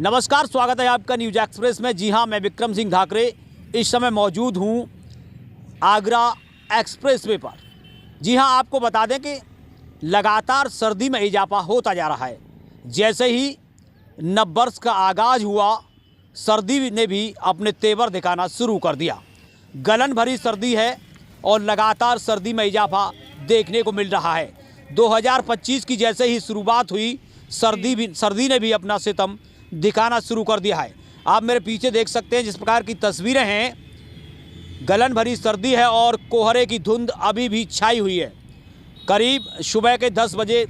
नमस्कार, स्वागत है आपका न्यूज एक्सप्रेस में। जी हाँ, मैं विक्रम सिंह धाकरे इस समय मौजूद हूँ आगरा एक्सप्रेस वे पर। जी हाँ, आपको बता दें कि लगातार सर्दी में इजाफा होता जा रहा है। जैसे ही नववर्ष का आगाज़ हुआ, सर्दी ने भी अपने तेवर दिखाना शुरू कर दिया। गलन भरी सर्दी है और लगातार सर्दी में इजाफा देखने को मिल रहा है। 2025 की जैसे ही शुरुआत हुई, सर्दी ने भी अपना सितम दिखाना शुरू कर दिया है। आप मेरे पीछे देख सकते हैं जिस प्रकार की तस्वीरें हैं, गलन भरी सर्दी है और कोहरे की धुंध अभी भी छाई हुई है। करीब सुबह के 10 बजे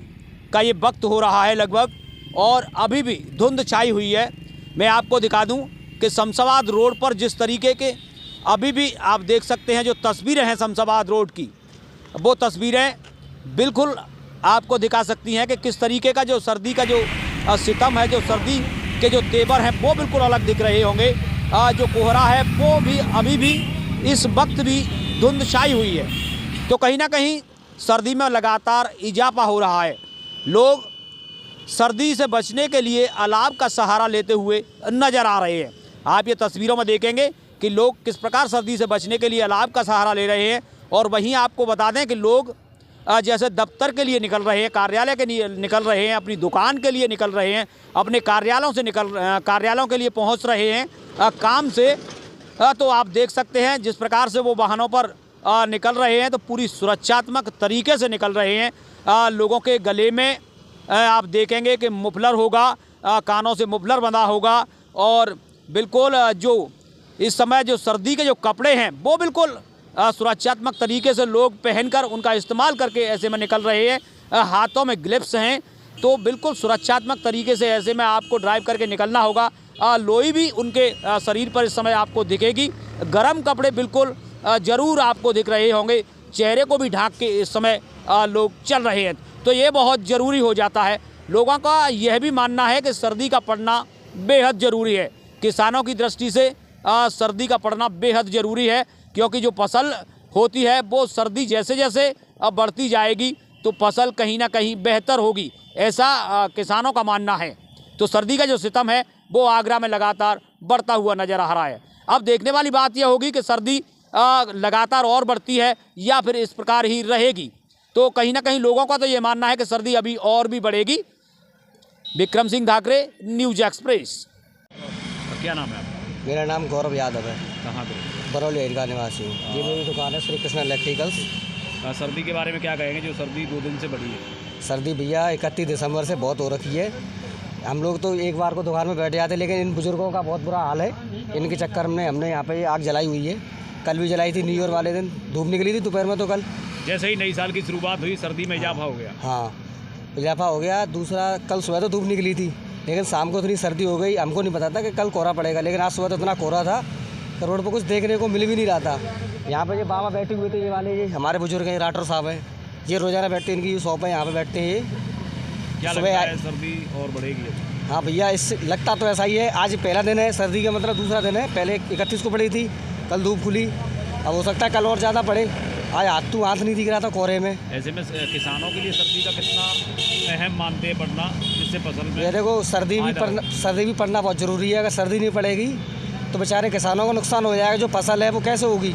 का ये वक्त हो रहा है लगभग, और अभी भी धुंध छाई हुई है। मैं आपको दिखा दूं कि शमशाबाद रोड पर जिस तरीके के अभी भी आप देख सकते हैं जो तस्वीरें हैं शमशाबाद रोड की, वो तस्वीरें बिल्कुल आपको दिखा सकती हैं कि किस तरीके का जो सर्दी का जो सितम है, जो सर्दी के जो तेवर हैं वो बिल्कुल अलग दिख रहे होंगे। जो कोहरा है वो भी अभी भी इस वक्त भी धुंध छाई हुई है। तो कहीं ना कहीं सर्दी में लगातार इजाफा हो रहा है। लोग सर्दी से बचने के लिए अलाव का सहारा लेते हुए नजर आ रहे हैं। आप ये तस्वीरों में देखेंगे कि लोग किस प्रकार सर्दी से बचने के लिए अलाव का सहारा ले रहे हैं। और वहीं आपको बता दें कि लोग जैसे दफ्तर के लिए निकल रहे हैं, कार्यालय के लिए निकल रहे हैं, अपनी दुकान के लिए निकल रहे हैं, अपने कार्यालयों के लिए पहुंच रहे हैं काम से। तो आप देख सकते हैं जिस प्रकार से वो वाहनों पर निकल रहे हैं, तो पूरी सुरक्षात्मक तरीके से निकल रहे हैं। लोगों के गले में आप देखेंगे कि मुफलर होगा, कानों से मुफलर बंधा होगा, और बिल्कुल जो इस समय जो सर्दी के जो कपड़े हैं वो बिल्कुल सुरक्षात्मक तरीके से लोग पहनकर उनका इस्तेमाल करके ऐसे में निकल रहे हैं। हाथों में ग्लव्स हैं, तो बिल्कुल सुरक्षात्मक तरीके से ऐसे में आपको ड्राइव करके निकलना होगा। लोई भी उनके शरीर पर इस समय आपको दिखेगी। गर्म कपड़े बिल्कुल ज़रूर आपको दिख रहे होंगे। चेहरे को भी ढांक के इस समय लोग चल रहे हैं, तो ये बहुत ज़रूरी हो जाता है। लोगों का यह भी मानना है कि सर्दी का पड़ना बेहद ज़रूरी है। किसानों की दृष्टि से सर्दी का पड़ना बेहद ज़रूरी है, क्योंकि जो फसल होती है वो सर्दी जैसे जैसे अब बढ़ती जाएगी तो फसल कहीं ना कहीं बेहतर होगी, ऐसा किसानों का मानना है। तो सर्दी का जो सितम है वो आगरा में लगातार बढ़ता हुआ नज़र आ रहा है। अब देखने वाली बात यह होगी कि सर्दी लगातार और बढ़ती है या फिर इस प्रकार ही रहेगी। तो कहीं ना कहीं लोगों का तो ये मानना है कि सर्दी अभी और भी बढ़ेगी। Vikram Singh Dhakre, News Express. क्या नाम है आपका? मेरा नाम गौरव यादव है। कहाँ पे? बरौली एरिया का निवासी हूँ। ये मेरी दुकान है श्री कृष्ण इलेक्ट्रिकल्स। सर्दी के बारे में क्या कहेंगे, जो सर्दी 2 दिन से बढ़ी है? सर्दी भैया 31 दिसंबर से बहुत हो रखी है। हम लोग तो एक बार को दुकान में बैठ जाते, लेकिन इन बुजुर्गों का बहुत बुरा हाल है। इनके चक्कर में हमने यहाँ पे आग जलाई हुई है। कल भी जलाई थी, न्यू ईयर वाले दिन धूप निकली थी दोपहर में। तो कल जैसे ही नई साल की शुरुआत हुई, सर्दी में इजाफा हो गया। हाँ, इजाफा हो गया। दूसरा, कल सुबह तो धूप निकली थी, लेकिन शाम को इतनी सर्दी हो गई, हमको नहीं पता था कि कल कोहरा पड़ेगा। लेकिन आज सुबह तो इतना कोहरा था कि रोड पर कुछ देखने को मिल भी नहीं रहा था। यहाँ पे ये बाबा बैठे हुए थे, ये वाले ये हमारे बुजुर्ग हैं, राठौर साहब हैं। ये रोजाना बैठते हैं, इनकी शॉप है, यहाँ पे बैठते हैं। क्या लगता है सर्दी और बढ़ेगी? हाँ भैया, इस लगता तो ऐसा ही है। आज पहला दिन है सर्दी का, मतलब दूसरा दिन है। पहले 31 को पड़ी थी, कल धूप खुली। अब हो सकता है कल और ज़्यादा पड़े। आज हाथ नहीं दिख रहा था कोहरे में। ऐसे में किसानों के लिए सर्दी का कितना अहम मानते हैं पड़ना, जिससे फसल में? ये देखो, सर्दी भी पड़ना बहुत ज़रूरी है। अगर सर्दी नहीं पड़ेगी तो बेचारे किसानों को नुकसान हो जाएगा। जो फसल है वो कैसे होगी?